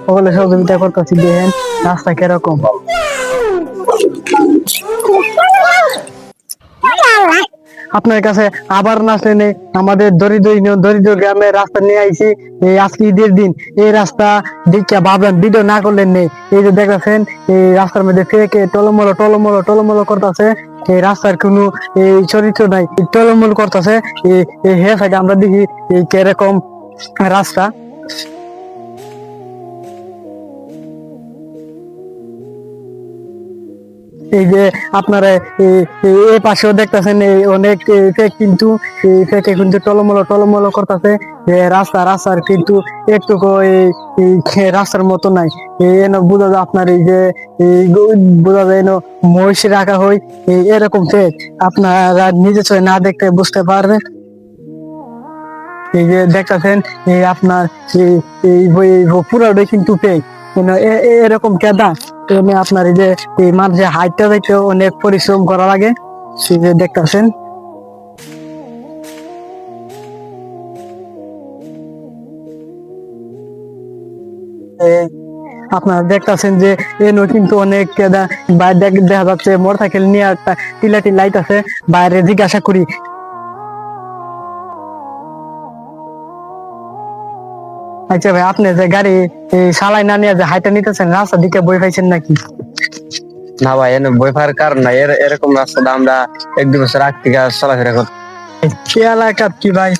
সকলে সহযোগিতা করতেছি। দেখেন রাস্তা কিরকম। আপনার কাছে আবার না শুনে আমাদের দরিদ্র গ্রামের রাস্তা নিয়ে আইছি। এই আজকে ঈদের দিন এই রাস্তা দেখে ভাবলেন ভিডিও না করলেন নেই। এই যে দেখতেছেন এই রাস্তার মধ্যে ফেকে টলমলো করতেছে। এই রাস্তার কোনো এই চরিত্র নাই, টলমল করতেছে। এই হে সাইডে আমরা দেখি এই কিরকম রাস্তা। এই যে আপনারা এই পাশেও দেখতেছেন অনেক ফেক, কিন্তু এই ফেকে কিন্তু টলমলো করতেছে। রাস্তার কিন্তু একটুকু এই রাস্তার মতো নাই। এনে বোঝা যায় আপনার এই যে বোঝা যায় মহিষ রাখা হয় এরকম ফেক। আপনারা নিজে চোখে না দেখতে বুঝতে পারবেন। এই যে দেখতেছেন এই আপনার পুরোটাই কিন্তু ফেক। এরকম কেদা এনে আপনার এই যে এই মানুষের হাইটটা যাইতে অনেক পরিশ্রম করা লাগে। এই যে দেখতেছেন আপনারা দেখতেছেন যে এনো কিন্তু অনেক কেদা। বাইরে দেখা যাচ্ছে মোটরসাইকেল নিয়ে একটা টিলাটি লাইট আছে। বাইরে জিজ্ঞাসা করি, আচ্ছা ভাই আপনি যে গাড়ি সালাই না নিয়ে যে হাইটা নিতেছেন, রাস্তা দিকে বই পাইছেন নাকি? না ভাই, এনে বই পাওয়ার কারণ নাই। এরকম রাস্তাটা আমরা 1-2 বছর আগ থেকে চলাফেরা করতে। এই এলাকার কি ভাই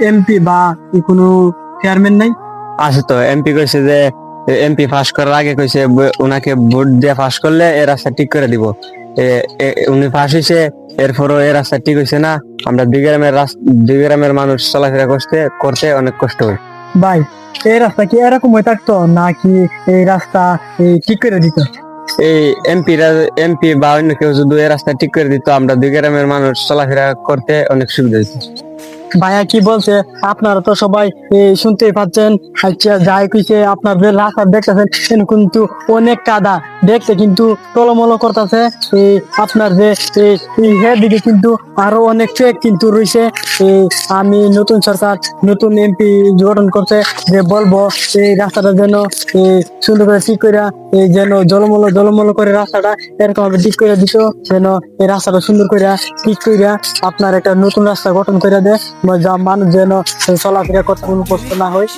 এমপি বা কোনো চেয়ারম্যান নাই? আছে তো, এমপি কইছে যে এমপি পাস করার আগে কইছে ওনাকে ভোট দিয়ে পাস করলে এই রাস্তা ঠিক করে দিব। উনি পাস হয়েছে, এরপরও এই রাস্তা ঠিক হয়েছে না। আমরা দুই গ্রামের মানুষ চলাফেরা করতে অনেক কষ্ট হয়। ভাই এই রাস্তা কি এরকম হয়ে থাকতো নাকি এই রাস্তা ঠিক করে দিত? এই এমপি বা অন্য কেউ যদি এই রাস্তা ঠিক করে দিত, আমরা দুই গ্রামের মানুষ চলাফেরা করতে অনেক সুবিধা হতো। ভাইয়া কি বলছে আপনারা তো সবাই শুনতেই পাচ্ছেন। আচ্ছা যাই কইছে আপনাদের রাস্তা দেখতেছেন কিন্তু অনেক কাদা, দেখতে কিন্তু টলমলো করতেছে। আপনার যে দিকে কিন্তু আরো অনেক ট্রেক কিন্তু রয়েছে। আমি নতুন সরকার নতুন এমপি গঠন করছে যে বলবো এই রাস্তাটা যেন সুন্দর করে ঠিক করে যেন জলমলো করে রাস্তাটা এরকম ভাবে ঠিক করে দিত, যেন এই রাস্তাটা সুন্দর করে ঠিক করে আপনার একটা নতুন রাস্তা গঠন করে দেয়, মানুষ যেন চলাফেরা করতে কোনো কষ্ট না হয়।